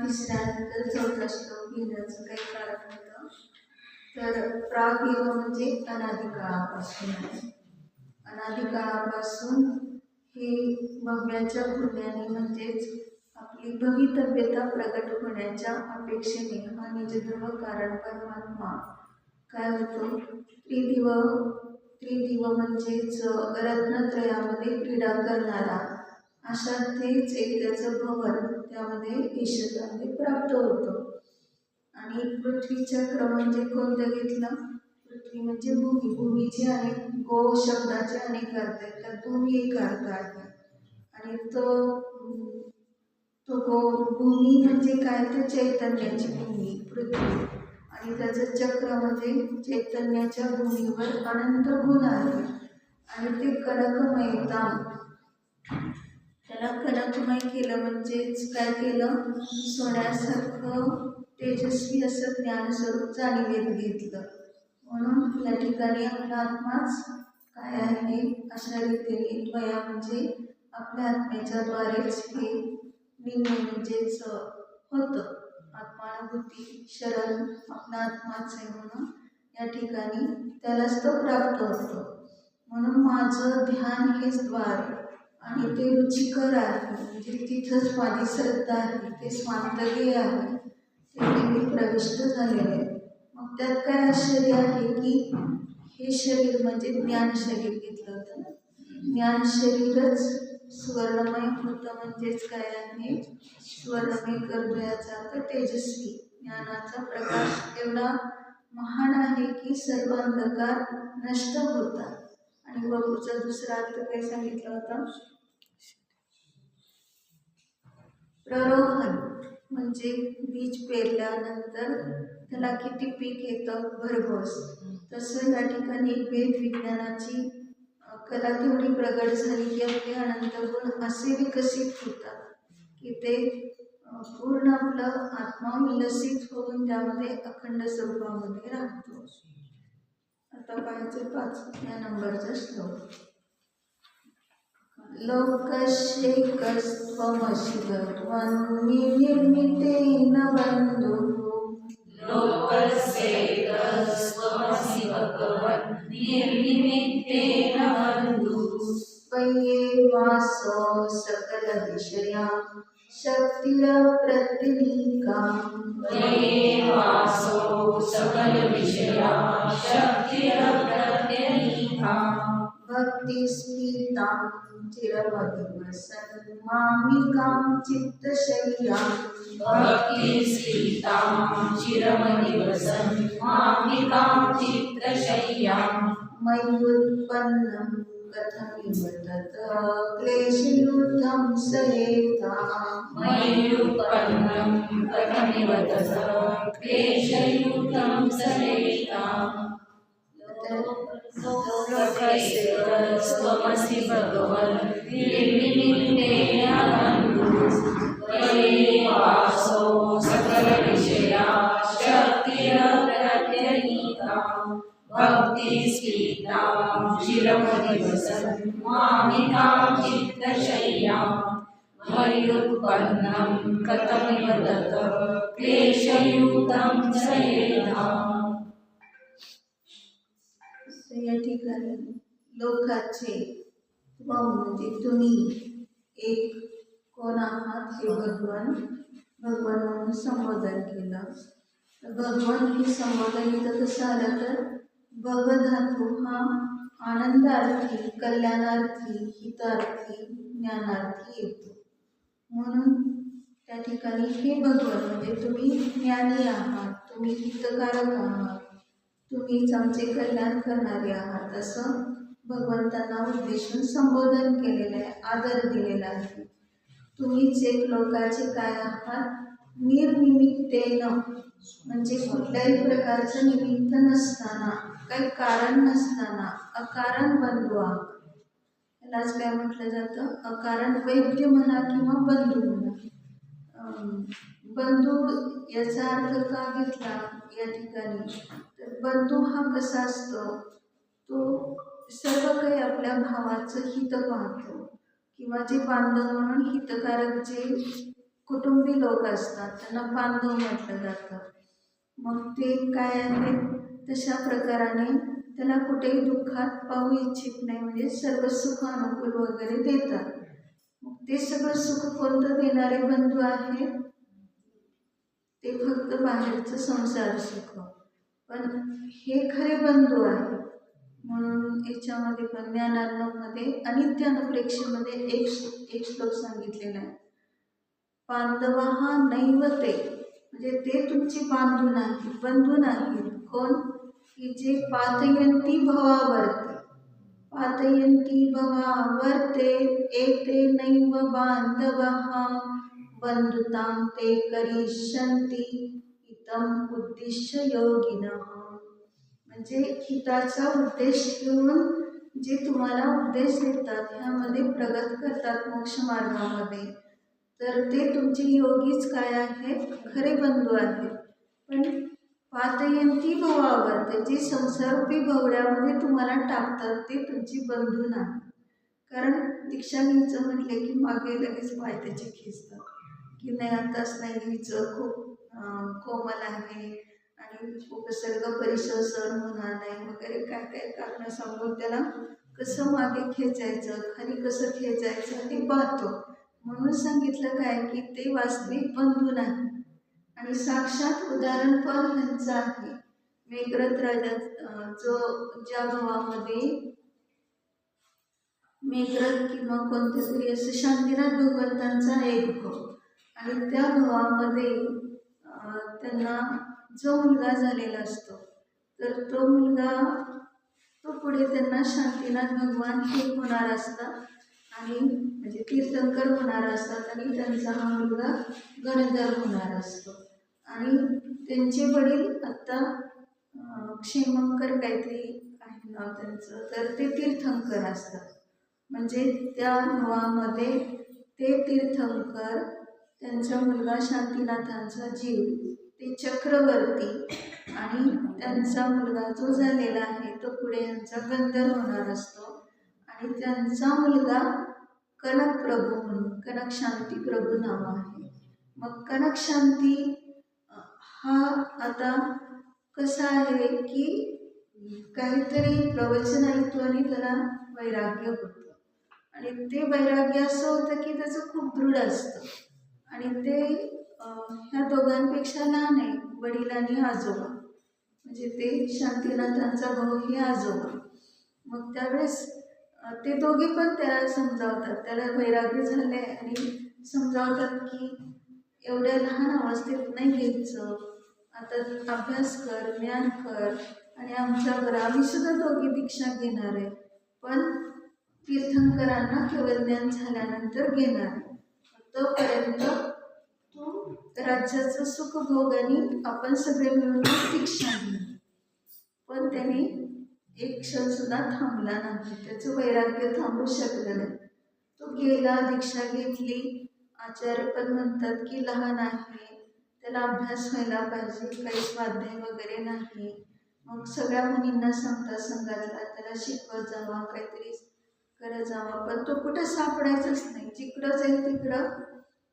तिसऱ्यानंतर चौथा श्लोक घेण्याचं काही कारण होतं. तर प्रागयोग म्हणजे अनादि काळापासून आहे. अनादि काळापासून हे भव्याच्या पुण्याने म्हणजेच आपली भवितव्यता प्रकट होण्याच्या अपेक्षेने हा निजधर्म कारण परमात्मा काय होतो, त्रिदिव म्हणजेच रत्नत्रयामध्ये क्रीडा करणारा अशा तेच एक त्याचं भवन त्यामध्ये ईश्वरामध्ये प्राप्त होतं. आणि पृथ्वीचक्र म्हणजे कोणतं घेतलं? पृथ्वी म्हणजे भूमी. भूमीचे अनेक गो शब्दाचे अनेक अर्थ आहेत. तर भूमी एक अर्थ आहे. आणि तो गो भूमी म्हणजे काय, तर चैतन्याची भूमी पृथ्वी. आणि त्याचं चक्र म्हणजे चैतन्याच्या भूमीवर अनंत गुण आहे. आणि ते कनकमयता, त्याला कनकमय केलं म्हणजेच काय केलं, सोन्यासारखं तेजस्वी असं ज्ञानस्वरूप जाणीवेत घेतलं. म्हणून या ठिकाणी आपला आत्माच काय आहे, अशा रीतीने द्वया म्हणजे आपल्या आत्म्याच्या द्वारेच हे निम्न म्हणजेच होतं. आत्मानुभूती शरण आपला आत्माच आहे म्हणून या ठिकाणी त्यालाच तो प्राप्त होतो. म्हणून माझं ध्यान हेच द्वार आणि ते रुचिकर आहे, म्हणजे तिथंच माझी श्रद्धा आहे, ते स्वांतव्य आहे, ते मी प्रविष्ट झालेले आहे. मग त्यात काय आश्चर्य आहे की हे शरीर म्हणजे ज्ञान शरीर घेतलं होतं. ज्ञान शरीरच सुवर्णमय होतं, म्हणजेच काय आहे, सुवर्णमय करतो याचा अर्थ तेजस्वी. ज्ञानाचा प्रकाश एवढा महान आहे की सर्व अंधकार नष्ट होतात. आणि वपुचा दुसरा अर्थ काय सांगितला होता? प्ररोहण म्हणजे बीज पेरल्यानंतर त्याला किती पीक येतं, भरघोस. तसं या ठिकाणी वेद विज्ञानाची कला तेवढी प्रगट झाली की आपले अनंत गुण असे विकसित होतात की ते पूर्ण आपलं आत्मा उल्लसित होऊन त्यामध्ये अखंड स्वरूपामध्ये राहतो. आता पाहायचं 5व्या नंबरचा श्लोक. लोकशेकस्त्वमसि निर्मितेन बन्धुः. लोकशेकस्त्वमसि निर्मितेन बन्धुः. त्वय्येवासो सकलविषया शक्तिरप्रत्यनीका. त्वय्येवासो सकलविषया शक्तिरप्रत्यनीका. भक्तिस्मितां चिरमधिवसन् मामिकां चित्तशय्यां. भक्तिस्मितां चिरमधिवसन् मामिकां चित्तशय्यां. मय्युत्पन्नं कथमिव तत् क्लेशयुतं सहेता. मय्युत्पन्नं कथमिव तत् क्लेशयुतं सहेता. लोकशेकस्त्वमसि भगवन् निर्मितेन बन्धुः. त्वय्येवासो सकलविषया शक्तिरप्रत्यनीका. भक्तिस्मितां चिरमणि वसन् मामिकां चित्तशय्यां मयोत्पन्नं कथमिव तत् क्लेशयुतं सयेधाम्. या ठिकाणी लोकाचे म्हणजे तुम्ही एक कोण आहात हे भगवान म्हणून संबोधन केलं. भगवान हे संबोधन इथं कसं आलं तर भग धातू हा आनंदार्थी, कल्याणार्थी, हितार्थी, ज्ञानार्थी येतो. म्हणून त्या ठिकाणी हे भगवान म्हणजे तुम्ही ज्ञानी आहात, तुम्ही हितकारक आहात, तुम्हीच आमचे कल्याण करणारे आहात असं भगवंतांना उद्देशून संबोधन केलेलं आहे, आदर दिलेला आहे. तुम्हीच एक लोकाचे काय आहात, निर्निमित्तेनं म्हणजे कुठल्याही प्रकारचं निमित्त नसताना, काही कारण नसताना अकारण बंधू आहात. यालाच काय म्हटलं जातं, अकारण वैद्य म्हणा किंवा बंधू म्हणा. बंधू याचा अर्थ का घेतला या ठिकाणी तर बंधू हा कसा असतो, तो सर्व काही आपल्या भावाचं हित पाहतो किंवा जे बांधव म्हणून हितकारक जे कुटुंबी लोक असतात त्यांना बांधव म्हटलं जातं. मग ते काय आहे, तशा प्रकाराने त्याला कुठेही दुःखात पाहू इच्छित नाही, म्हणजे सर्व सुख अनुकूल वगैरे देतात. मग ते सगळं सुख कोणतं देणारे बंधू आहेत, ते फक्त बाहेरचं संसार सुख, पण हे खरे बंधू आहेत. म्हणून याच्यामध्ये पण ज्ञानार्णवमध्ये अनित्यानुप्रेक्षेमध्ये एक श्लोक सांगितलेला आहे, बांधवा नैव ते, म्हणजे ते तुमचे बांधू नाही, बंधू नाही. कोण की जे पातयंती भवावर्ते, पातयंती भवावर्ते एते नैव बांधवः बंधुतां ते करिष्यन्ति हितम् उद्दिश्य योगिनः. म्हणजे हिताचा उद्देश घेऊन जे तुम्हाला उपदेश देतात, ह्यामध्ये प्रगत करतात मोक्ष मार्गामध्ये, तर ते तुमचे योगीच काय आहेत, खरे बंधू आहेत. पण पातयंती भवावर्ते, जे संसारूपी भवड्यामध्ये तुम्हाला टाकतात ते तुमची बंधू नाही. कारण दीक्षा घ्यायचं म्हटले की मागे लगेच पाय त्याचे खेचतात की नाही आताच नाही घ्यायचं, खूप कोमल आहे आणि उपसर्ग परिसर सहन होणार नाही वगैरे काय काय कारणं सांगून त्याला कसं मागे खेचायचं, खाली कसं खेचायचं ते पाहतो. म्हणून सांगितलं काय की ते वास्तविक बंधू नाही. आणि साक्षात उदाहरण पण त्यांचं आहे. मेघरथ राजा ज्या भावामध्ये मेघरथ किंवा कोणत्या तरी असं शांतीनाथ भगवंतांचा एक भाव, आणि त्या भावामध्ये त्यांना जो मुलगा झालेला असतो तर तो मुलगा तो पुढे त्यांना शांतीनाथ भगवान हे होणार असतात आणि म्हणजे तीर्थंकर होणार असतात आणि त्यांचा हा मुलगा गणधर होणार असतो. आणि त्यांचे वडील आत्ता क्षेमंकर काहीतरी आहे नाव त्यांचं, तर ते तीर्थंकर असतात. म्हणजे त्या भावामध्ये ते तीर्थंकर, त्यांचा मुलगा शांतीनाथांचा जीव ते चक्रवर्ती, आणि त्यांचा मुलगा जो झालेला आहे तो पुढे यांचा गंधर होणार असतो. आणि त्यांचा मुलगा कनक प्रभू म्हणून, कनक शांती प्रभू नाव आहे. मग कनक शांती हा आता कसा आहे की काहीतरी प्रवचन ऐकतो आणि त्याला वैराग्य होतं, आणि ते वैराग्य असं होतं की त्याचं खूप दृढ असतं, आणि ते ह्या दोघांपेक्षा लहान आहे, वडील आणि आजोबा, म्हणजे ते शांतीनाथांचा भाऊ हे आजोबा. मग त्यावेळेस ते दोघे पण त्याला समजावतात, त्याला वैराग्य झाले आणि समजावतात की एवढ्या लहान अवस्थेत नाही घ्यायचं, आता अभ्यास कर, ज्ञान कर, आणि आमच्यावर आम्ही सुद्धा दोघे दीक्षा घेणार आहे, पण तीर्थंकरांना केवळ ज्ञान झाल्यानंतर घेणार आहे. तोपर्यंत तू राज्याचं सुख भोग आणि आपण सगळे मिळून दीक्षा घेऊ. पण त्याने एक क्षण सुद्धा थांबला नाही, त्याचं वैराग्य थांबू शकलं नाही. तो गेला, दीक्षा घेतली. आचार्य पण म्हणतात की लहान आहे, त्याला अभ्यास व्हायला पाहिजे, काही स्वाध्याय वगैरे नाही, मग सगळ्या मुलींना सांगतात संघातला, त्याला शिकवत जावा, काहीतरी करत जावा, पण तो कुठं सापडायचाच नाही. जिकडं जाईल तिकडं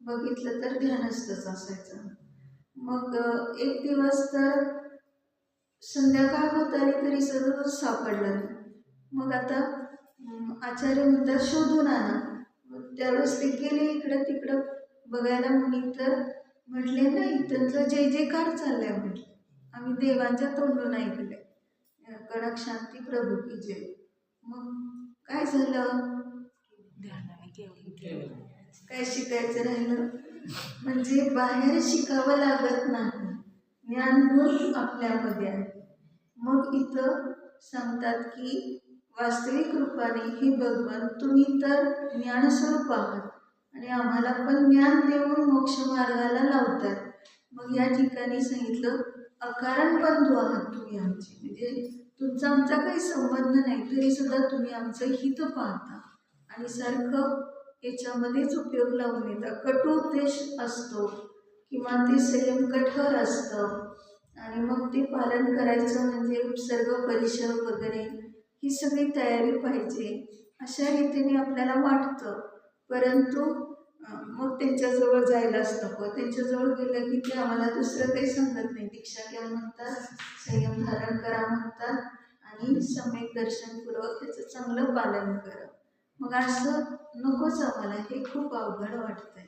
बघितलं तर ध्यानस्थच असायचं. मग एक दिवस तर संध्याकाळ होत आली तरी सर्व सापडलं नाही. मग आता आचार्य म्हणतात शोधून आणा. मग त्यावेळेस ते गेले इकडं तिकडं बघायला. मुली तर म्हटले नाही, त्यांचा जय जयकार चाललाय म्हटलं, आम्ही देवांच्या तोंडून ऐकलंय, कडक शांती प्रभू की जय. मग काय झालं, काय शिकायचं राहिलं, म्हणजे बाहेर शिकावं लागत नाही, ज्ञानभूत आपल्यामध्ये आहे. मग इथं सांगतात की वास्तविक रूपाने हे भगवान तुम्ही तर ज्ञानस्वरूप आहात आणि आम्हाला पण ज्ञान देऊन मोक्ष मार्गाला लावतात. मग या ठिकाणी सांगितलं अकारण बंधू आहात तुम्ही आमचे, म्हणजे तुमचा आमचा काही संबंध नाही, तरी सुद्धा तुम्ही आमचं हित पाहता आणि सारखं याच्यामध्येच उपयोग लावून येतात. कटु उपदेश असतो किंवा ते संयम कठोर असतं आणि मग ते पालन करायचं म्हणजे उपसर्ग परिसर वगैरे ही सगळी तयारी पाहिजे अशा रीतीने आपल्याला वाटतं. परंतु मग त्यांच्याजवळ जायलाच नको. त्यांच्याजवळ गेलं की ते आम्हाला दुसरं काही सांगत नाही, दीक्षा घ्या म्हणतात, संयम धारण करा म्हणतात आणि सम्यक दर्शनपूर्वक त्याचं चांगलं पालन करा. मग असं नकोच आम्हाला, हे खूप अवघड वाटतंय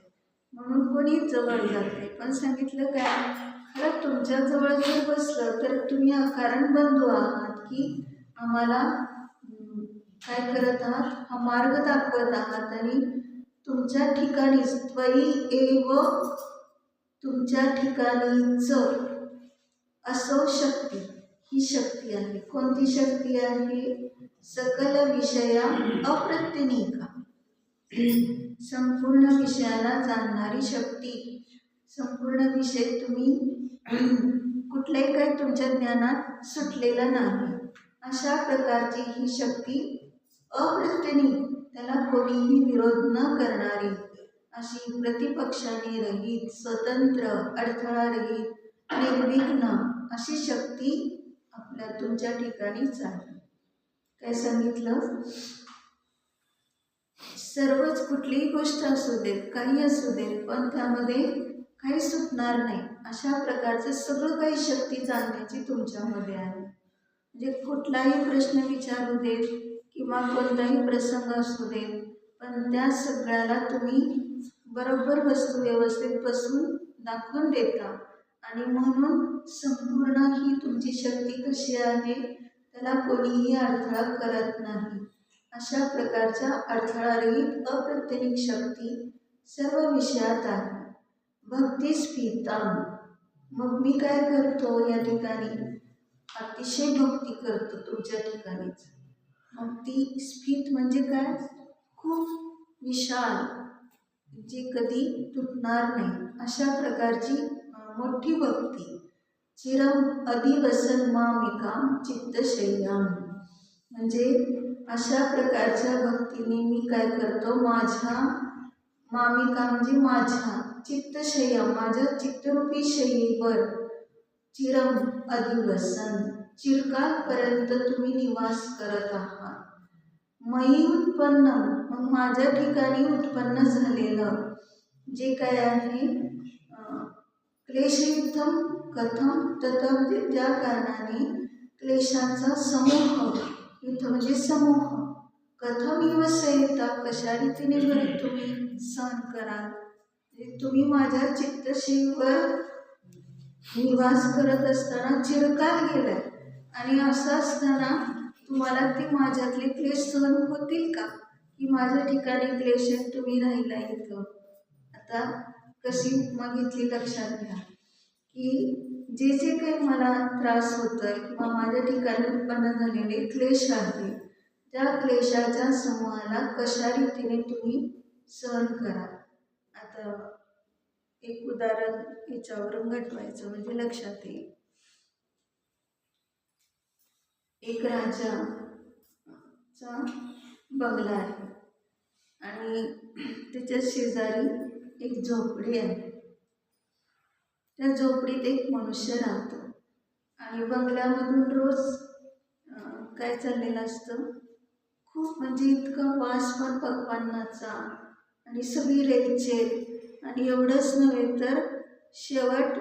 म्हणून कोणीच जवळ जात नाही. पण सांगितलं काय, खरं तुमच्याजवळ जर बसलं तर तुम्ही अकारण बंधू आहात की आम्हाला काय करत आहात, हा मार्ग दाखवत आहात आणि तुमच्या ठिकाणीच त्वयी एव, तुमच्या ठिकाणीच असो शक्ती, ही शक्ती आहे. कोणती शक्ती आहे, सकल विषया अप्रत्यनीका, संपूर्ण विषयाला जाणणारी शक्ती. संपूर्ण विषय तुम्ही कुठल्याही काही तुमच्या ज्ञानात सुटलेला नाही, अशा प्रकारची ही शक्ती अप्रत्यनीक, त्याला कोणीही विरोध न करणारी, अशी प्रतिपक्षाने रहित, स्वतंत्र, अडथळा रहित, निर्विघ्न अशी शक्ती आपल्या तुमच्या ठिकाणीच आहे. काय सांगितलं, सर्वच कुठलीही गोष्ट असू देत, काही असू देत, पण त्यामध्ये काही सुटणार नाही, अशा प्रकारचं सगळं काही शक्ती जाणण्याची तुमच्यामध्ये आहे. म्हणजे कुठलाही प्रश्न विचारू देत किंवा कोणताही प्रसंग असू देत, पण त्या सगळ्याला तुम्ही बरोबर वस्तू व्यवस्थित बसून दाखवून देता आणि म्हणून संपूर्ण ही तुमची शक्ती कशी आहे, त्याला कोणीही अडथळा करत नाही. अशा प्रकारच्या अडथळारहित अप्रत्यनिक शक्ती सर्व विषयात आहे. भक्ती स्फीताम, मग मी काय करतो या ठिकाणी, अतिशय भक्ती करतो तुमच्या ठिकाणीच. मग ती स्फीत म्हणजे काय, खूप विशाल, जी कधी तुटणार नाही, अशा प्रकारची मोठी भक्ती. चिरम अधिवसन मामिकाम चित्तशय्याम, म्हणजे अशा प्रकारच्या भक्तीने मी काय करतो, माझ्या मामिका म्हणजे माझ्या चित्तशय्या, माझ्या चित्तरूपी शय्येवर चिरम अधिवसन, चिरकालपर्यंत तुम्ही निवास करत आहात. मयी उत्पन्न, मग माझ्या ठिकाणी उत्पन्न झालेलं जे काय आहे, क्लेशयुद्धम कथम तथं, म्हणजे त्या कारणाने क्लेशांचा समूह, युद्ध म्हणजे समूह, कथम युवसयता, कशा रीतीने बरे तुम्ही सहन कराल, म्हणजे तुम्ही माझ्या चित्तशय्येवर निवास करत असताना चिरकाल गेलाय आणि असं असताना तुम्हाला ते माझ्यातले क्लेश सहन होतील का, की माझ्या ठिकाणी क्लेश आहेत, तुम्ही राहिला इथं. आता कशी उपमा घेतली लक्षात घ्या, की जे जे काही मला त्रास होतोय किंवा माझ्या ठिकाणी उत्पन्न झालेले क्लेश आहे, त्या क्लेशाच्या समूहाला कशा रीतीने तुम्ही सहन करा. आता एक उदाहरण याच्यावरून घडवायचं म्हणजे लक्षात येईल. एक राजाचा बंगला आहे आणि त्याच्या शेजारी एक झोपडी आहे. त्या झोपडीत एक मनुष्य राहतो आणि बंगल्यामधून रोज काय चाललेलं असतं, खूप म्हणजे इतका वास पण पक्वान्नाचा आणि सगळी रेलचेल, आणि एवढंच नव्हे तर शेवट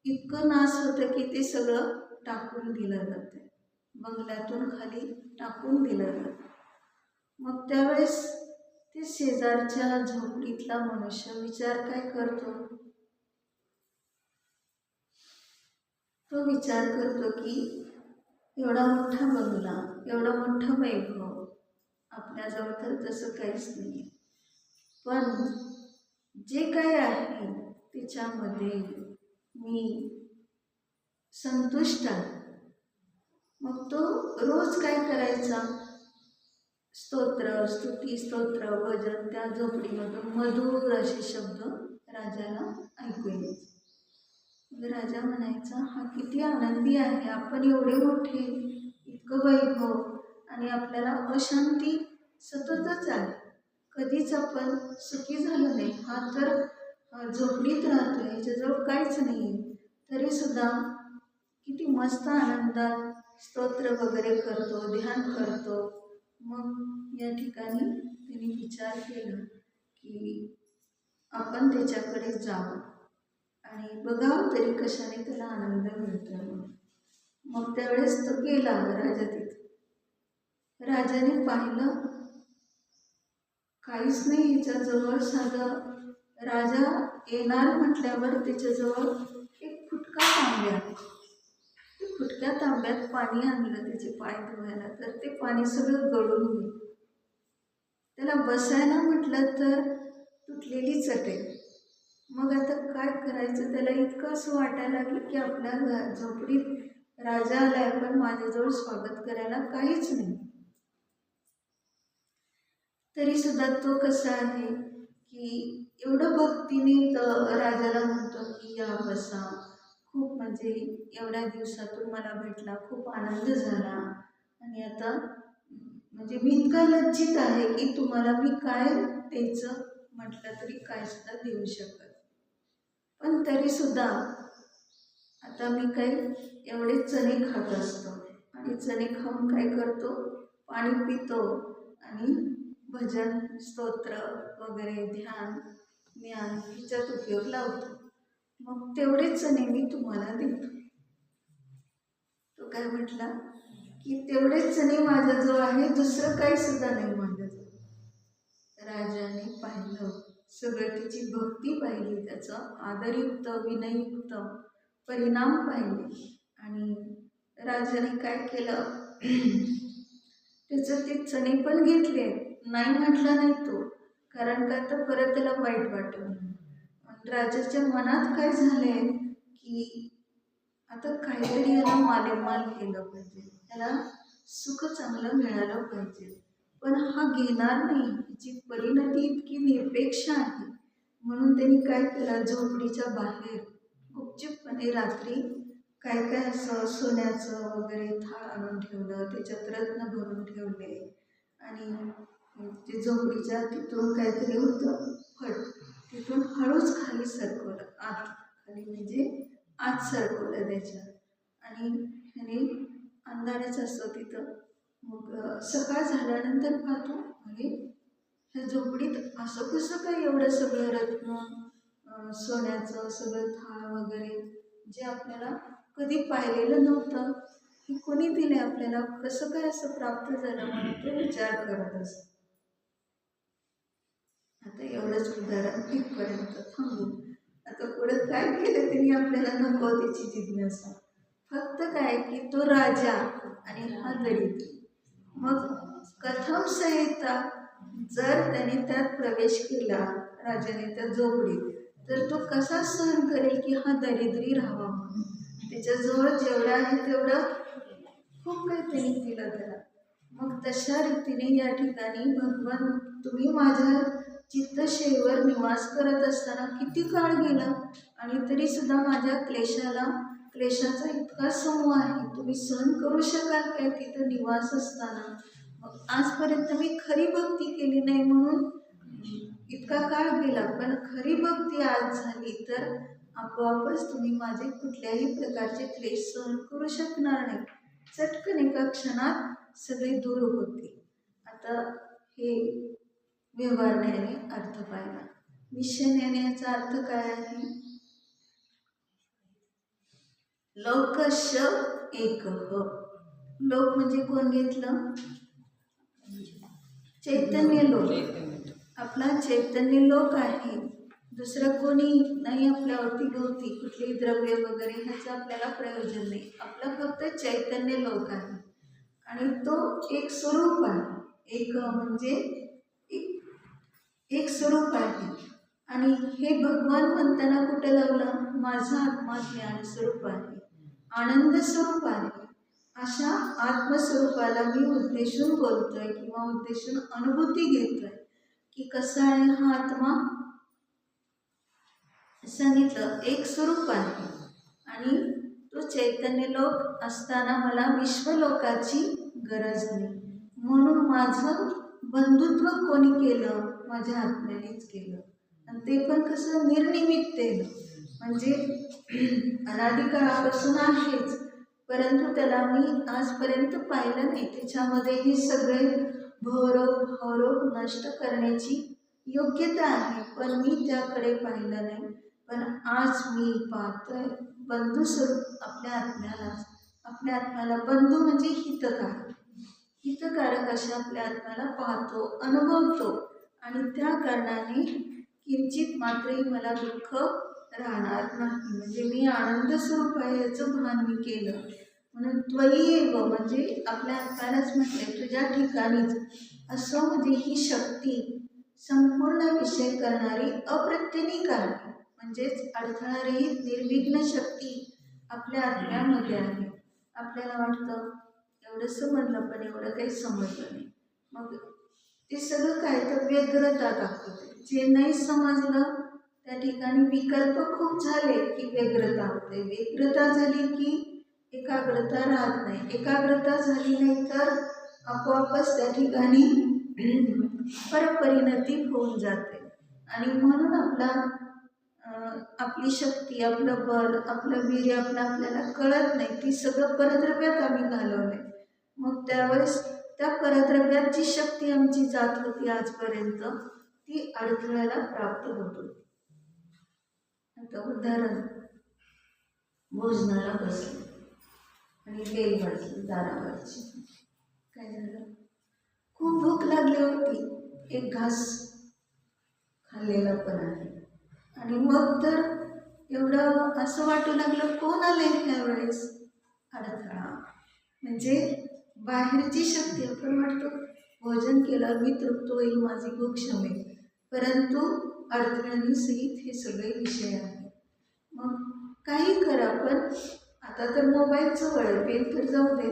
इतकं नाश होतं की ते सगळं टाकून दिलं जातं, बंगल्यातून खाली टाकून दिलं जातं. मग त्यावेळेस ते शेजारच्या झोपडीतला मनुष्य विचार काय करतो, तो विचार करतो की एवढा मोठा बंगला, एवढा मोठा वैभव आपल्याजवळ तर तसं काहीच नाही, पण जे काय आहे त्याच्यामध्ये मी संतुष्ट आहे. मग तो रोज काय करायचा, स्तोत्र, स्तुती, स्तोत्र, भजन त्या झोपडीमधून मधुर असे शब्द राजाला ऐकू यायचे. मग राजा म्हणायचा, हा किती आनंदी आहे, आपण एवढे मोठे, इतकं वैभव, आणि आपल्याला अशांती सततच आहे, कधीच आपण सुखी झालो नाही. हा तर झोपडीत राहतोय, ह्याच्याजवळ काहीच नाही, तरी सुद्धा किती मस्त आनंदात स्तोत्र वगैरे करतो, ध्यान करतो. मग या ठिकाणी त्यांनी विचार केला की आपण त्याच्याकडे जावं आणि बघावं तरी कशाने त्याला आनंद मिळतो. मग त्यावेळेस तो गेला राजा तिथे. राजाने पाहिलं काहीच नाही ह्याच्याजवळ, साधं राजा येणार म्हटल्यावर त्याच्याजवळ एक फुटका तांब्या, फुटक्या तांब्यात पाणी आणलं त्याचे पाय धुवायला, तर ते पाणी सगळं गळून गेलं. त्याला बसायला म्हटलं तर तुटलेली चटई. मग आता काय करायचं, त्याला इतकं असं वाटायला लागलं की आपल्या झोपडीत राजा आलाय पण माझ्याजवळ स्वागत करायला काहीच नाही. तरी सुद्धा तो कसा आहे की एवढं भक्तीने राजाला म्हणतो की या बसा, खूप म्हणजे एवढ्या दिवसातून मला भेटला, खूप आनंद झाला, आणि आता म्हणजे मी इतका लज्जित आहे की तुम्हाला मी काय द्यायचं म्हटलं तरी काय सुद्धा देऊ शकत. पण तरी सुद्धा आता मी काही एवढे चणे खात असतो, आणि चणे खाऊन काय करतो, पाणी पितो आणि भजन, स्तोत्र वगैरे, ध्यान, ज्ञान ह्याच्यात उपयोग लावतो. मग तेवढेच चणे मी तुम्हाला देतो. तो काय म्हटला की तेवढेच चणे माझ्याजवळ आहे, दुसरं काही सुद्धा नाही माझ्याजवळ. राजाने पाहिलं सगळं, त्याची भक्ती पाहिली, त्याचं आदरयुक्त विनययुक्त परिणाम पाहिले, आणि राजाने काय केलं, त्याचं ते चणे पण घेतले, नाही म्हटला नाही तो, कारण का तर परत त्याला वाईट वाटलं. राजाच्या मनात काय झालंय की आता काहीतरी याला मालेमाल केलं पाहिजे, त्याला सुख चांगलं मिळालं पाहिजे, पण हा घेणार नाही, हिची परिणती इतकी निरपेक्ष आहे. म्हणून त्यांनी काय केलं, झोपडीच्या बाहेर गुपचूपपणे रात्री काय काय असं सोन्याचं वगैरे थाळ आणून ठेवलं, त्याच्यात रत्न भरून ठेवले, आणि ते झोपडीच्या तिथून काहीतरी होतं फट, तिथून हळूच खाली सरकवलं, आत खाली म्हणजे आत सरकवलं त्याच्या, आणि ह्याने अंधारच असतो तिथं. मग सकाळ झाल्यानंतर पाहतो, म्हणजे ह्या झोपडीत असं कसं काय एवढं सगळं रत्न, सोन्याचं सगळं थाळ वगैरे, जे आपल्याला कधी पाहिलेलं नव्हतं, हे कोणी दिले आपल्याला, कसं काय असं प्राप्त झालं, म्हणून तो विचार करत असतो. आता एवढंच उदाहरण इथपर्यंत थांबू. आता पुढे काय केलं त्यांनी आपल्याला नको त्याची जिज्ञासा, फक्त काय की तो राजा आणि हा दरिद्र. मग कथम संहिता जर त्याने त्यात प्रवेश केला, राजाने त्या झोपडीत, तर तो कसा सहन करेल की हा दरिद्री राहावा म्हणून. त्याच्याजवळ जेवढं आहे तेवढं खूप काही त्यांनी दिलं त्याला. मग तशा रीतीने या ठिकाणी भगवान तुम्ही माझ्या चित्तशेवर निवास करत असताना किती काळ गेला, आणि तरी सुद्धा माझ्या क्लेशाचा इतका समूह आहे, तुम्ही सहन करू शकाल काय तिथं निवास असताना. मग आजपर्यंत मी खरी भक्ती केली नाही म्हणून इतका काळ गेला, पण खरी भक्ती आज झाली तर आपोआपच तुम्ही माझे कुठल्याही प्रकारचे क्लेश सहन करू शकणार नाही. चटकन एका क्षणात सगळे दूर होते. आता हे व्यवहारण्याने अर्थ पाहिला. निश्चयाने याचा अर्थ काय आहे? लोकश एकः. लोक म्हणजे कोण घेतलं? चैतन्य लोक. आपला चैतन्य लोक आहे. दुसरं कोणी नाही आपल्या अवतीभोवती, कुठलेही द्रव्य वगैरे ह्याचं आपल्याला प्रयोजन नाही. आपला फक्त चैतन्य लोक आहे आणि तो एक स्वरूप आहे. एक म्हणजे एक स्वरूप आहे. आणि हे भगवान म्हणताना कुठे लावलं? माझा आत्मा ज्ञान स्वरूप आहे, आनंद स्वरूप आहे. अशा आत्मस्वरूपाला मी उद्देशून बोलतोय किंवा उद्देशून अनुभूती घेतोय की कसा आहे हा आत्मा. सांगितलं एक स्वरूप आहे आणि तो चैतन्य लोक असताना मला विश्वलोकाची गरज नाही. म्हणून माझं बंधुत्व कोणी केलं? माझ्या आत्म्यानेच केलं. आणि ते पण कसं? निर्निमित्तेनं. म्हणजे अनादिकाळापासून आहेच, परंतु त्याला मी आजपर्यंत पाहिलं नाही. त्याच्यामध्ये हे सगळे भवरोग भावरोग नष्ट करण्याची योग्यता आहे, पण मी त्याकडे पाहिलं नाही. पण आज मी पाहतोय बंधुस्वरूप आपल्या आत्म्याला बंधू म्हणजे हितकारक अशा आपल्या आत्म्याला पाहतो, अनुभवतो. आणि त्या कारणाने किंचित मात्रही मला दुःख राहणार नाही. म्हणजे मी आनंद स्वरूप आहे याचं भान मी केलं. म्हणून त्वयी म्हणजे आपल्या आत्म्यालाच म्हटले तुझ्या ठिकाणीच. असं म्हणजे ही शक्ती संपूर्ण विषय करणारी अप्रत्यनिक आहे. म्हणजेच अडथळारहित निर्विघ्न शक्ती आपल्या आत्म्यामध्ये आहे. आपल्याला वाटतं एवढं समजलं पण एवढं काही समजलं नाही. मग ते सगळं काय तर व्यग्रता दाखवते. जे नाही समजलं त्या ठिकाणी विकल्प खूप झाले की व्यग्रता होते. व्यग्रता झाली की एकाग्रता राहत नाही. एकाग्रता झाली नाही तर आपोआपच त्या ठिकाणी परपरिणती होऊन जाते. आणि म्हणून आपली शक्ती, आपलं बल, आपलं वीर्य आपल्याला कळत नाही. ती सगळं परद्रव्यात आम्ही घालवलंय. मग त्यावेळेस त्या परद्रव्यात जी शक्ती आमची जात होती आजपर्यंत ती अडथळ्याला प्राप्त होत होती. आता उदाहरण, भोजनाला बसले आणि बेल वाजली दारावरची. काय झालं? खूप भूक लागली होती. एक घास खाल्लेला पण आहे. आणि मग तर एवढं असं वाटू लागलं कोण आले ह्यावेळेस? अडथळा. म्हणजे बाहेरची शक्ती. आपण वाटतो भोजन केल्यावर मी तृप्त होईल, माझी भूक शमेल, परंतु अडथळ्यांनी सहित हे सगळे विषय आहेत. मग काही करा, पण आता तर मोबाईल जवळ आहे, पेन तर जाऊ दे,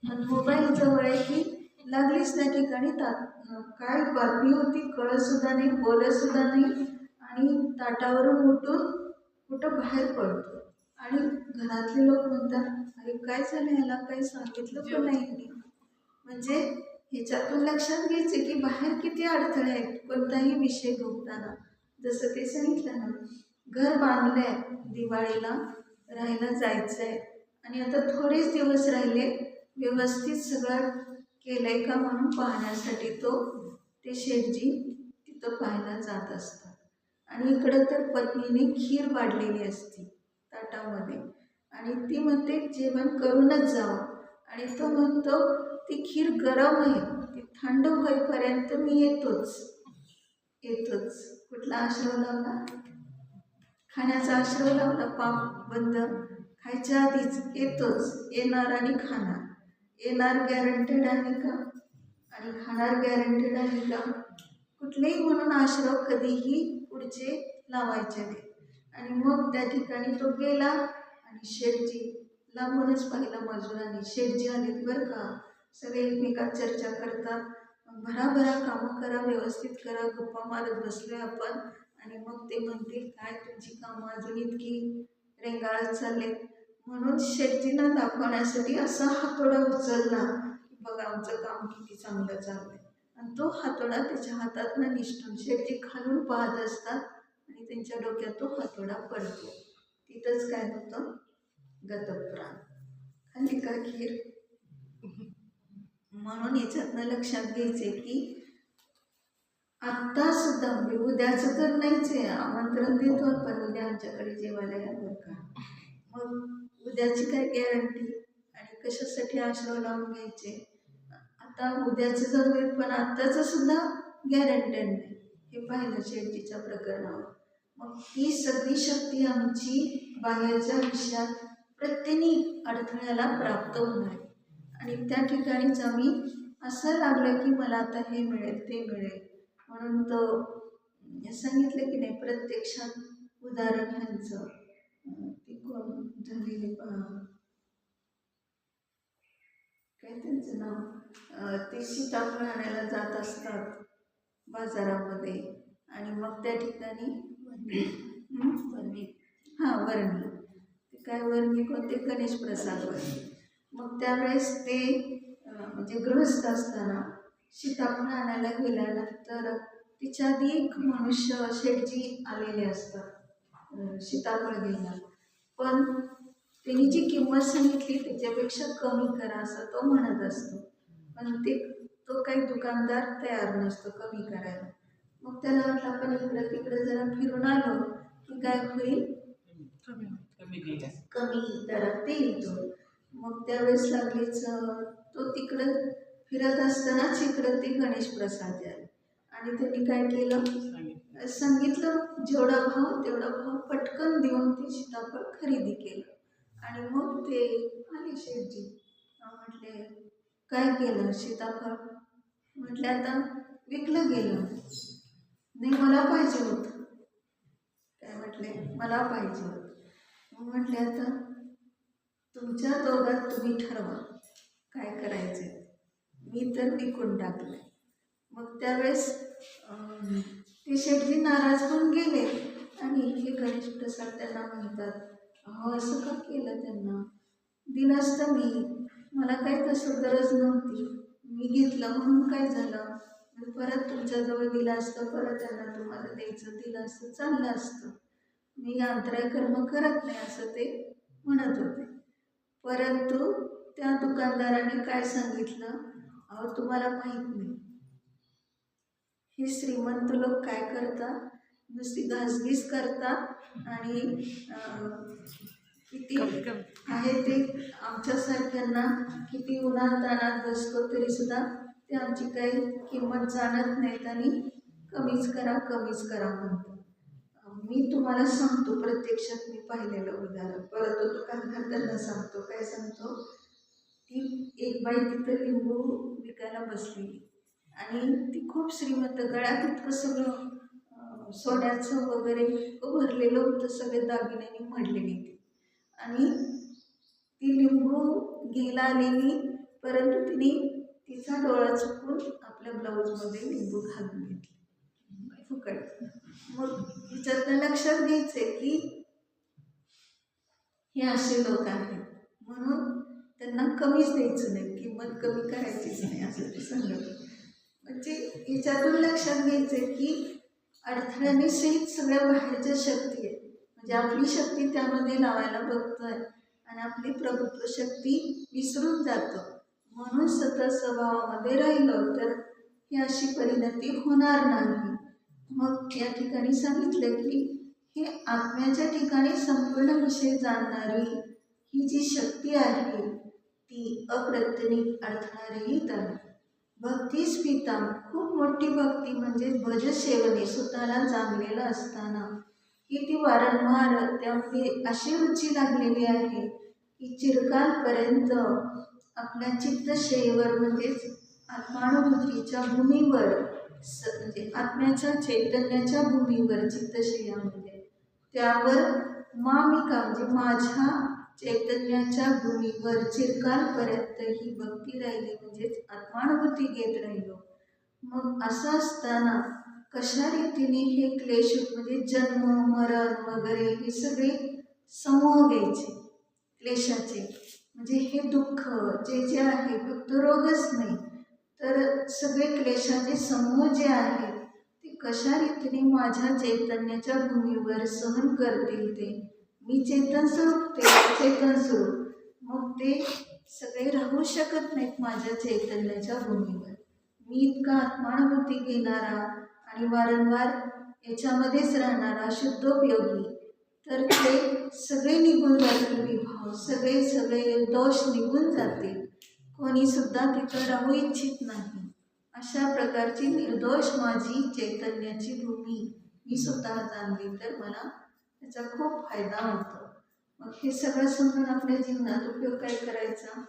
पण मोबाईल जवळ आहे की लागलीच त्या ठिकाणी काय बातमी होती कळत सुद्धा नाही, बोलत सुद्धा नाही. आणि ताटावरून उठून कुठं बाहेर पडतो. आणि घरातले लोक म्हणतात अरे काय झालं, याला काही सांगितलं पण नाही. म्हणजे ह्याच्यातून लक्षात घ्यायचे की बाहेर किती अडथळे आहेत कोणताही विषय भोगताना. जसं ते सांगितलं ना, घर बांधलंय, दिवाळीला राहायला जायचंय आणि आता थोडेच दिवस राहिले, व्यवस्थित सगळं केलंय का म्हणून पाहण्यासाठी ते शेठजी तिथं पाहायला जात असतात. आणि इकडं तर पत्नीने खीर वाढलेली असते ताटामध्ये आणि ती म्हणते जेवण करूनच जावं. आणि तो म्हणतो ती खीर गरम आहे, ती थंड होईपर्यंत मी येतोच. कुठला आश्रव लावला? खाण्याचा आश्रव लावला. पाप बंद, खायच्या आधीच येतोच, येणार आणि खाणार. येणार गॅरंटेड आहे का? आणि खाणार गॅरंटेड आहे का? कुठलेही म्हणून आश्रव कधीही पुढचे लावायचे नाही. आणि मग त्या ठिकाणी तो गेला आणि शेठजी लांबूनच पाहिलं मजुरांनी. शेठजी आलेत बरं का, सगळे एकमेकात चर्चा करतात. भराभरा कामं करा, व्यवस्थित करा, गप्पा मारत बसलोय आपण. आणि मग ते म्हणतील काय तुमची कामं अजून इतकी रेंगाळत चालले. म्हणून शेठजींना दाखवण्यासाठी असा हातोडा उचलला की बघा आमचं काम किती चांगलं चाललंय. आणि तो हातोडा त्याच्या हातातनं निष्ठून शेठजी खालून पाहत असतात आणि त्यांच्या डोक्यात तो हातोडा पडतो. तिथंच काय होतं, गतप्राण. खाल्ली का खीर? म्हणून याच्यातनं लक्षात घ्यायचे की आत्ता सुद्धा म्हणजे उद्याचं तर नाहीच आहे, आमंत्रण देतो आपण उद्या आमच्याकडे जेवायला या बरं का. मग उद्याची काय गॅरंटी आणि कशासाठी आश्रय लावून घ्यायचे. आता उद्याचं जर होईल पण आत्ताचं सुद्धा गॅरंटेड नाही, हे पाहिलं शेवटीच्या प्रकरणावर. मग ही सगळी शक्ती आमची बाहेरच्या विषयात प्रत्येक अडथळ्याला प्राप्त होणार आणि त्या ठिकाणीच आम्ही असं लागलं की मला आता हे मिळेल ते मिळेल म्हणून तो सांगितलं की नाही. प्रत्यक्षात उदाहरण ह्यांचं ती कोण झालेली काय त्यांचं नाव, ते सीताफळ आणायला जात असतात बाजारामध्ये आणि मग त्या ठिकाणी वर्णी ते काय वर्णी कोणते, गणेश प्रसाद वर्णी. मग त्यावेळेस ते म्हणजे गृहस्थ असताना सीताफळ आणायला गेल्यानंतर तिच्या आधी एक मनुष्य शेठजी आलेले असतात सीताफळ घ्यायला, पण त्यांनी जी किंमत सांगितली त्याच्यापेक्षा कमी करा असं तो म्हणत असतो, पण तो काही दुकानदार तयार नसतो कमी करायला. मग त्याला वाटलं आपण इकडं तिकडे जरा फिरून आलो की काय होईल, कमी दरात ते येतो. मग त्यावेळेस लागलीच तो तिकडं फिरत असतानाच इकडं ते गणेश प्रसाद आले आणि त्यांनी काय केलं, सांगितलं जेवढा भाव तेवढा भाव पटकन देऊन ते सीताफळ खरेदी केलं. आणि मग ते आले शेठजी, म्हटले काय केलं सीताफळ, म्हटले आता विकलं गेलं. नाही मला पाहिजे होतं. काय म्हटले, मला पाहिजे होतं. मग म्हटले आता तुमच्या दोघात तुम्ही ठरवा काय करायचे, मी तर विकून टाकले. मग त्यावेळेस ते शेठजी नाराज होऊन गेले आणि हे गणेश प्रसाद त्यांना म्हणतात, अहो असं का केलं, त्यांना दिलं असतं मला काही तसं गरज नव्हती, मी घेतलं म्हणून काय झालं, मी परत तुमच्याजवळ दिलं असतं, परत त्यांना तुम्हाला द्यायचं दिलं असतं, चाललं असतं. मी अंतराय कर्म करत नाही असं ते म्हणत होते. परंतु त्या दुकानदाराने काय सांगितलं, अहो तुम्हाला माहीत नाही हे श्रीमंत लोक काय करतात, नुसती घासघीस करतात आणि किती आहे ते आमच्यासारख्यांना किती उन्हात तानात बसतो तरी सुद्धा ते आमची काही किंमत जाणत नाहीत आणि कमीच करा म्हणतो. मी तुम्हाला सांगतो प्रत्यक्षात मी पाहिलेलं उदाहरण, परत दुकानदार त्यांना सांगतो, काय सांगतो, ती एक बाई तिथं लिंबू विकायला बसलेली आणि ती खूप श्रीमंत, गळ्यात इतकं सगळं सोन्याचं वगैरे भरलेलं होतं, सगळे दागिन्यांनी मढलेली ती. आणि ती लिंबू घ्यायला आलेली, परंतु तिने तिचा डोळा चुकून आपल्या ब्लाऊजमध्ये लिंबू घालून घेतले फुकट. मग तिच्यातनं लक्षात घ्यायचे की हे असे लोक आहेत, म्हणून त्यांना कमीच द्यायचं नाही, किंमत कमी करायचीच नाही असं ते सांगत. म्हणजे याच्यातून लक्षात घ्यायचं की अडथळ्याने सहित सगळ्या बाहेरच्या शक्ती आहेत, म्हणजे आपली शक्ती त्यामध्ये लावायला बघतोय आणि आपली प्रभुत्व शक्ती विसरून जातो. म्हणून सतत स्वभावामध्ये राहिलं तर ही अशी परिणती होणार नाही. मग या ठिकाणी सांगितलं की हे आत्म्याच्या ठिकाणी संपूर्ण विषय जाणणारी ही जी शक्ती आहे ती अप्रत्यनिक अडथळारहित आहे. भक्तीच पिता, खूप मोठी भक्ती म्हणजे भजसेवने स्वतःला जाणलेलं असताना की ती वारंवार त्यामध्ये अशी रुची लागलेली आहे की चिरकालपर्यंत आपल्या चित्तशयेवर म्हणजेच आत्मानुभूतीच्या भूमीवर म्हणजे आत्म्याच्या चैतन्याच्या भूमीवर चित्तशय्यामध्ये त्यावर मामिका म्हणजे माझ्या चैतन्याच्या भूमीवर चिरकालपर्यंत ही भक्ती राहिली, म्हणजेच आत्मानुभूती घेत राहिलो. मग असं असताना कशा रीतीने हे क्लेश म्हणजे जन्म मरण वगैरे हे सगळे समूह घ्यायचे क्लेशाचे, म्हणजे हे दुःख जे आहे फक्त रोगच नाही तर सगळे क्लेशाचे समूह जे आहेत ते कशा रीतीने माझ्या चैतन्याच्या भूमीवर सहन करतील ते मी चेतन स्वरूप ते चेतन स्वरूप, मग ते सगळे राहू शकत नाहीत माझ्या चैतन्याच्या भूमीवर. मी इतका आत्मानुभूती घेणारा आणि वारंवार याच्यामध्येच राहणारा शुद्धोपयोगी, तर ते सगळे निघून जातील विभाव, सगळे सगळे दोष निघून जातील. कोणी सुद्धा तिथं राहू इच्छित नाही. अशा प्रकारची निर्दोष माझी चैतन्याची भूमी मी स्वतः जाणली, तर मला त्याचा खूप फायदा होतो. मग हे सगळं समजून आपल्या जीवनात उपयोग काय करायचा?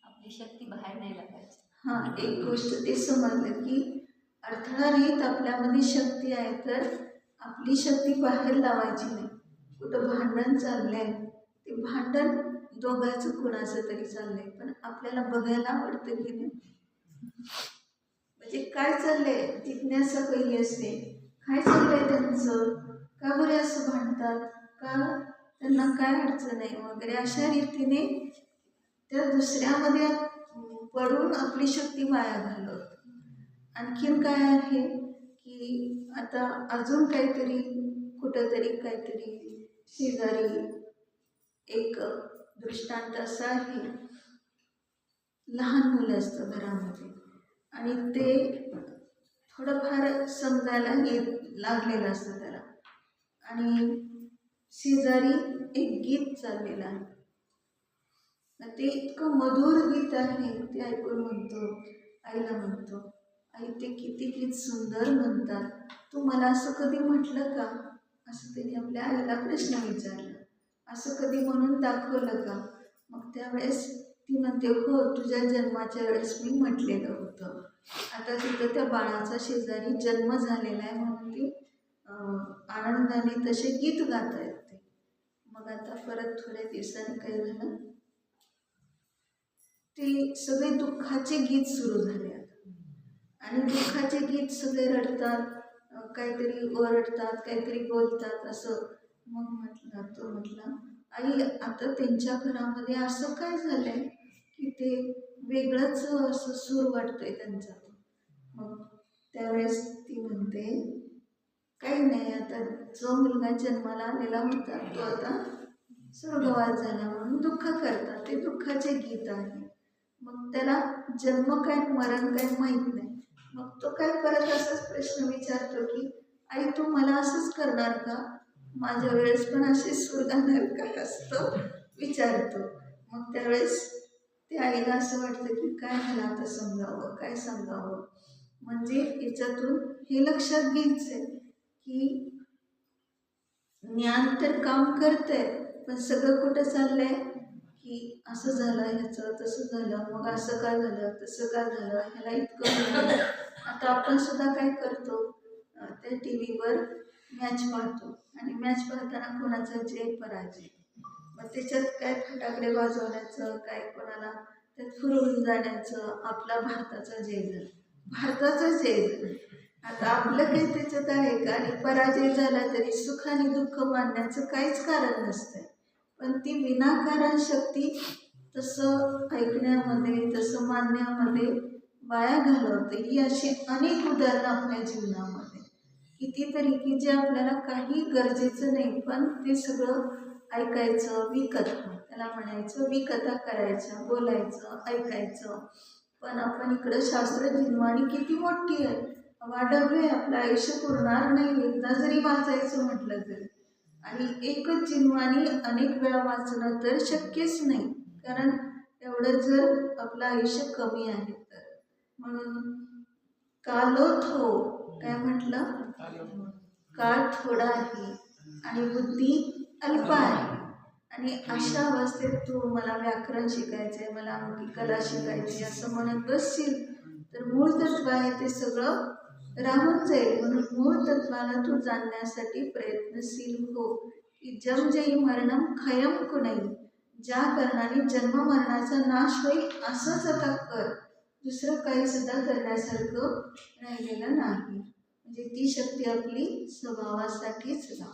आपली शक्ती बाहेर नाही लागायची. हां, एक गोष्ट ते समजलं की अडथळारहित आपल्यामध्ये शक्ती आहे, तर आपली शक्ती बाहेर लावायची नाही. कुठं भांडण चाललंय, ते भांडण दोघांचं कुणाचं तरी चाललंय, पण आपल्याला बघायला आवडतं की नाही? म्हणजे काय चाललंय जिज्ञासा पहिली असते. काय चाललंय त्यांचं, का बरे असं भांडतात, का त्यांना काय अडचण आहे वगैरे, अशा रीतीने त्या दुसऱ्यामध्ये पडून आपली शक्ती वाया घालवतो. आणखीन काय आहे की आता अजून काहीतरी कुठंतरी काहीतरी शेजारी एक दृष्टांत असा आहे, लहान मुलं असतं घरामध्ये आणि ते थोडंफार समजायला लागलेलं असतं त्याला, आणि शेजारी एक गीत चाललेलं आहे. ते इतकं मधुर गीत आहे, ते ऐकून म्हणतो, आईला म्हणतो, आई ते किती गीत सुंदर म्हणतात, तू मला असं कधी म्हटलं का? असं त्यांनी आपल्या आईला प्रश्न विचारला. असं कधी म्हणून दाखवलं का? मग त्यावेळेस ती म्हणते, हो, तुझ्या जन्माच्या वेळेस मी म्हटलेलं होतं. आता तिथं त्या बाळाचा शेजारी जन्म झालेला आहे म्हणून ती आनंदाने तसे गीत गात आहेत ते. मग आता परत थोड्या दिवसांनी काय झालं, ते सगळे दुःखाचे गीत सुरू झाले आता, आणि दुःखाचे गीत सगळे रडतात, काहीतरी ओरडतात, काहीतरी बोलतात असं. मग तो म्हटला, आई आता त्यांच्या घरामध्ये असं काय झालंय की ते वेगळंच असं सूर वाटतोय त्यांचा. मग त्यावेळेस ती म्हणते, काही नाही, आता जो मुलगा जन्माला आलेला होता तो आता स्वर्गवास झाला म्हणून दुःख करतात, ते दुःखाचे गीत आहे. मग त्याला जन्म काय मरण काय माहीत नाही. मग तो काय परत असाच प्रश्न विचारतो की आई तू मला असंच करणार का, माझ्या वेळेस पण असे सूर गाणार का, असं विचारतो. मग त्यावेळेस त्या आईला असं वाटतं की काय मला आता समजावं, काय सांगावं. म्हणजे याच्यातून हे लक्षात घ्यायचंय की ज्ञान तर काम करतंय, पण सगळं कुठं चाललंय की असं झालं, ह्याचं तसं झालं, मग असं काय झालं, तसं काय झालं, ह्याला इतकं झालं. आता आपण सुद्धा काय करतो, त्या टी व्हीवर मॅच पाहतो आणि मॅच पाहताना कोणाचा जय पराजय, मग त्याच्यात काय फटाकडे वाजवण्याचं, काय कोणाला त्यात फिरवून जाण्याचं, आपला भारताचा जय झाला, भारताचा जय झाला. आता आपलं काही त्याच्यात आहे का? आणि पराजय झाला तरी सुख आणि दुःख मानण्याचं काहीच कारण नसतंय, पण ती विनाकारण शक्ती तसं ऐकण्यामध्ये, तसं मानण्यामध्ये वाया घालवते. ही अशी अनेक उदाहरणं आपल्या जीवनामध्ये कितीतरी की जे आपल्याला काही गरजेचं नाही, पण ते सगळं ऐकायचं, विकथा त्याला म्हणायचं, विकथा करायचं, बोलायचं, ऐकायचं. पण आपण इकडं शास्त्र जिन्वाणी किती मोठी आहे, वाढवली, आपलं आयुष्य पुरणार नाही एकदा जरी वाचायचं म्हटलं तरी. आणि एकच जिन्वाणी अनेक वेळा वाचणं तर शक्यच नाही, कारण एवढं जर आपलं आयुष्य कमी आहे तर. म्हणून कालोथो काय म्हटलं, काळ थोडा आहे आणि बुद्धी अल्प आहे. आणि अशा अवस्थेत तू मला व्याकरण शिकायचंय, मला अमुकी कला शिकायची असं म्हणत बसशील तर मूळ तत्व आहे ते सगळं राहून जाईल. म्हणून मूळ तत्वाला तू जाणण्यासाठी प्रयत्नशील हो. की जम जई मरणम खयम कुणई, ज्या कारणाने जन्म मरणाचा नाश होईल असंच आता कर, दुसरं काही सुद्धा करण्यासारखं राहिलेलं नाही. म्हणजे ती शक्ती आपली स्वभावासाठीच लाव.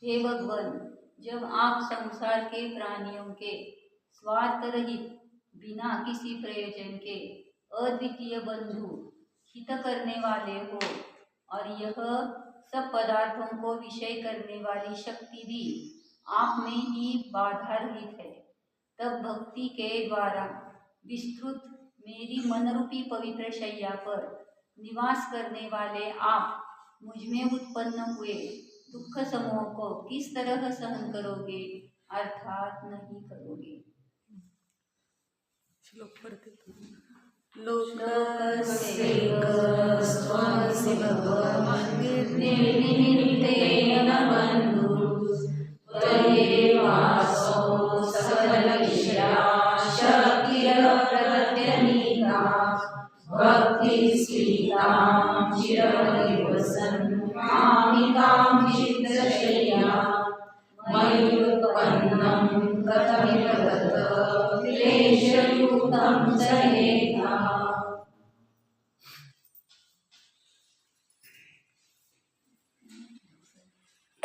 हे भगवान, जब आप संसार के प्राणियों के स्वार्थ रहित बिना किसी प्रयोजन के अद्वितीय बंधु हित करने वाले हो और यह सब पदार्थों को विषय करने वाली शक्ति भी आप में ही बाधा रहित है, तब भक्ति के द्वारा विस्तृत मेरी मनरूपी पवित्र शैया पर निवास करने वाले आप मुझ में उत्पन्न हुए दुख समूह को किस तरह सहन करोगे अर्थात नहीं करोगे। श्लोक पढ़ते तो लोकस्यैकस्त्वमसि भगवान् निर्निमित्तेन बन्धुः त्वयैवासौ सकलविषया शक्तिरप्रत्यनीका भक्तिस्फीतां चिरनिवसन् मामिकां चित्तशय्या मयूर